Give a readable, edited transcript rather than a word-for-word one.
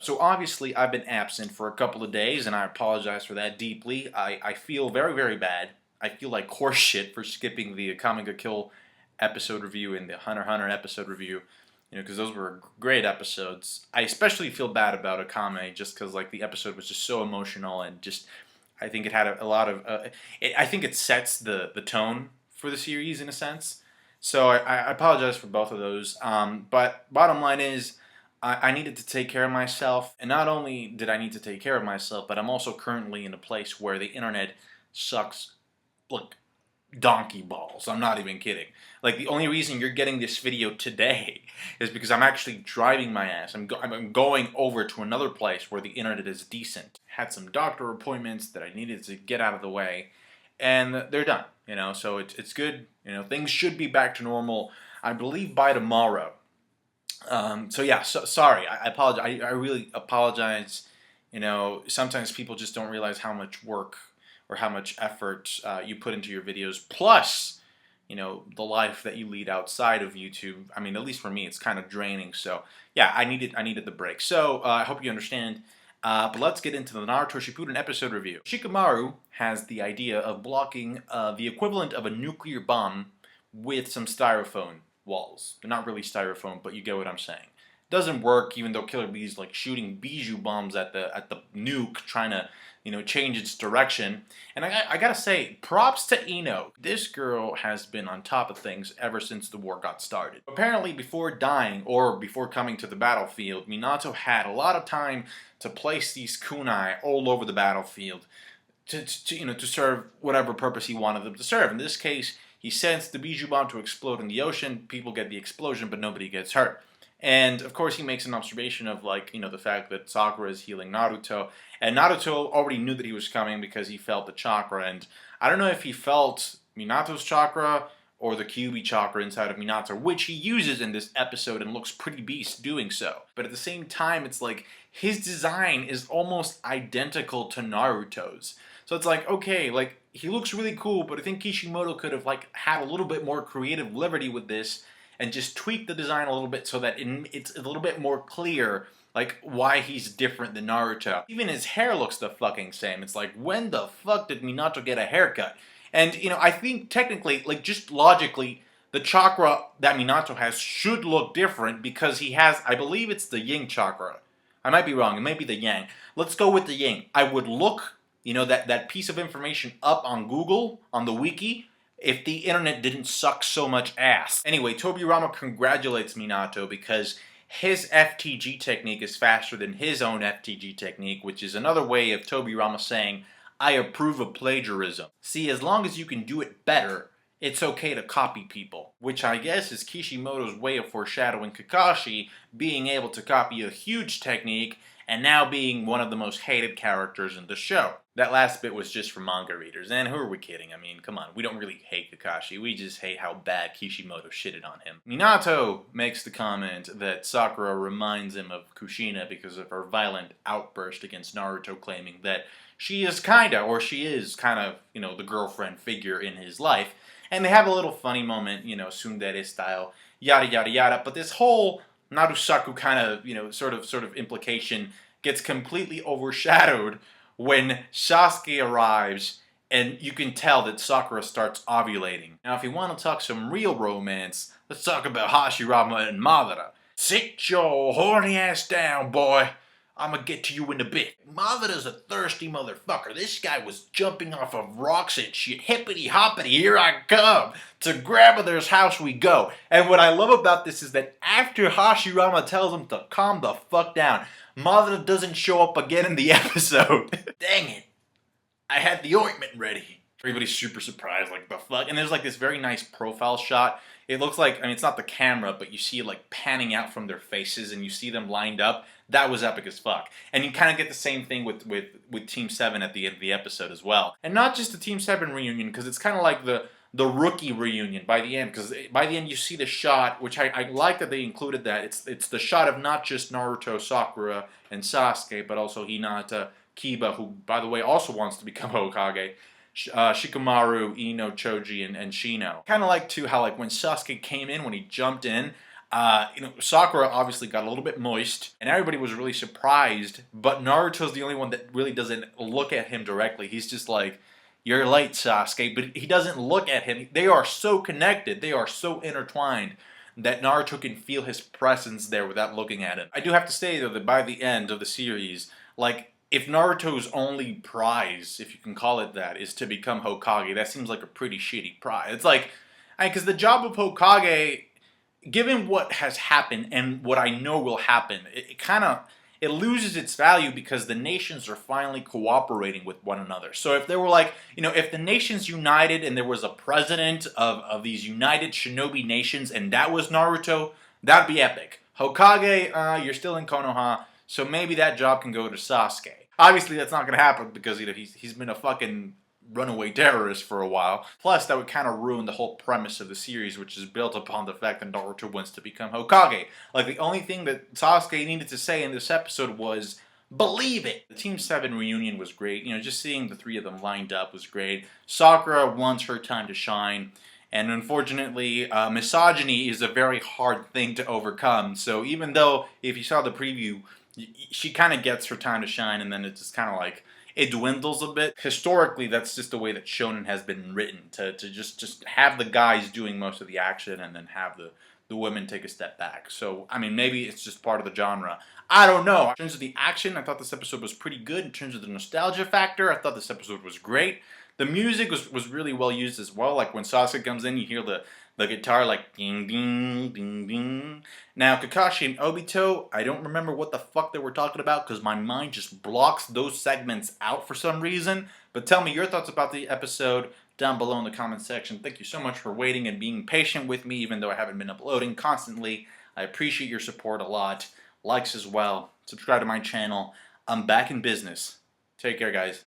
So obviously I've been absent for a couple of days, and I apologize for that deeply. I feel very, very bad. I feel like horse shit for skipping the Akame ga Kill episode review and the Hunter x Hunter episode review, because those were great episodes. I especially feel bad about Akame just because like the episode was just so emotional and just I think it had a lot of I think it sets the tone for the series in a sense. So I apologize for both of those. But bottom line is, I needed to take care of myself. And not only did I need to take care of myself, but I'm also currently in a place where the internet sucks, look, donkey balls. I'm not even kidding. Like, the only reason you're getting this video today is because I'm actually driving my ass. I'm going over to another place where the internet is decent. Had some doctor appointments that I needed to get out of the way. And they're done, so it's good. Things should be back to normal, I believe, by tomorrow. So yeah, sorry, I apologize. I really apologize. Sometimes people just don't realize how much work or how much effort you put into your videos. Plus, the life that you lead outside of YouTube. I mean, at least for me, it's kind of draining. So yeah, I needed the break. So I hope you understand. But let's get into the Naruto Shippuden episode review. Shikamaru has the idea of blocking the equivalent of a nuclear bomb with some styrofoam walls. They're not really styrofoam, but you get what I'm saying. Doesn't work, even though Killer Bee's like shooting bijou bombs at the nuke, trying to change its direction. And I gotta say, props to Ino. This girl has been on top of things ever since the war got started. Apparently, before dying or before coming to the battlefield, Minato had a lot of time to place these kunai all over the battlefield to serve whatever purpose he wanted them to serve. In this case, he sends the bijou bomb to explode in the ocean. People get the explosion, but nobody gets hurt. And of course, he makes an observation of the fact that Sakura is healing Naruto, and Naruto already knew that he was coming because he felt the chakra. And I don't know if he felt Minato's chakra or the Kyuubi chakra inside of Minato, which he uses in this episode and looks pretty beast doing so. But at the same time, it's like his design is almost identical to Naruto's. So it's like, okay, like he looks really cool, but I think Kishimoto could have had a little bit more creative liberty with this and just tweak the design a little bit so that it's a little bit more clear why he's different than Naruto. Even his hair looks the fucking same. It's like, when the fuck did Minato get a haircut? And, I think technically, just logically, the chakra that Minato has should look different because he has, I believe it's the yin chakra. I might be wrong. It might be the yang. Let's go with the yin. I would look, that piece of information up on Google, on the wiki, if the internet didn't suck so much ass. Anyway, Tobirama congratulates Minato because his FTG technique is faster than his own FTG technique, which is another way of Tobirama saying, I approve of plagiarism. See, as long as you can do it better, it's okay to copy people. Which I guess is Kishimoto's way of foreshadowing Kakashi being able to copy a huge technique and now being one of the most hated characters in the show. That last bit was just for manga readers, and who are we kidding? I mean, come on, we don't really hate Kakashi, we just hate how bad Kishimoto shitted on him. Minato makes the comment that Sakura reminds him of Kushina because of her violent outburst against Naruto, claiming that she is kind of the girlfriend figure in his life. And they have a little funny moment, tsundere style, yada yada yada, but this whole Narusaku kind of, sort of implication gets completely overshadowed when Sasuke arrives and you can tell that Sakura starts ovulating. Now, if you want to talk some real romance, let's talk about Hashirama and Madara. Sit your horny ass down, boy. I'm gonna get to you in a bit. Madara's a thirsty motherfucker. This guy was jumping off of rocks and shit. Hippity hoppity, here I come. To grandmother's house we go. And what I love about this is that after Hashirama tells him to calm the fuck down, Madara doesn't show up again in the episode. Dang it. I had the ointment ready. Everybody's super surprised, like, the fuck? And there's this very nice profile shot. It looks like, it's not the camera, but you see it panning out from their faces and you see them lined up. That was epic as fuck. And you kind of get the same thing with Team 7 at the end of the episode as well. And not just the Team 7 reunion, because it's kind of like the rookie reunion by the end. Because by the end you see the shot, which I like that they included that. It's the shot of not just Naruto, Sakura, and Sasuke, but also Hinata, Kiba, who, by the way, also wants to become Hokage, Shikamaru, Ino, Choji, and Shino. Kind of like, too, how when Sasuke came in, when he jumped in, Sakura obviously got a little bit moist, and everybody was really surprised. But Naruto's the only one that really doesn't look at him directly. He's just like, "You're late, Sasuke," but he doesn't look at him. They are so connected. They are so intertwined that Naruto can feel his presence there without looking at him. I do have to say, though, that by the end of the series, like, if Naruto's only prize, if you can call it that, is to become Hokage, that seems like a pretty shitty prize. It's like, because the job of Hokage, given what has happened and what I know will happen, it kind of it loses its value because the nations are finally cooperating with one another. So if there were like, if the nations united and there was a president of these united shinobi nations and that was Naruto, that'd be epic. Hokage, you're still in Konoha, so maybe that job can go to Sasuke. Obviously, that's not going to happen because he's been a fucking runaway terrorist for a while. Plus, that would kind of ruin the whole premise of the series, which is built upon the fact that Naruto wants to become Hokage. Like, the only thing that Sasuke needed to say in this episode was, "Believe it!" The Team 7 reunion was great. Just seeing the three of them lined up was great. Sakura wants her time to shine. And unfortunately, misogyny is a very hard thing to overcome. So even though, if you saw the preview, she kind of gets her time to shine, and then it's just kind of like, it dwindles a bit. Historically, that's just the way that shonen has been written, to just have the guys doing most of the action and then have the women take a step back. So, I mean, maybe it's just part of the genre. I don't know. In terms of the action, I thought this episode was pretty good. In terms of the nostalgia factor, I thought this episode was great. The music was really well used as well. Like when Sasuke comes in, you hear the guitar like ding ding ding ding. Now Kakashi and Obito, I don't remember what the fuck they were talking about because my mind just blocks those segments out for some reason. But tell me your thoughts about the episode down below in the comment section. Thank you so much for waiting and being patient with me even though I haven't been uploading constantly. I appreciate your support a lot. Likes as well. Subscribe to my channel. I'm back in business. Take care, guys.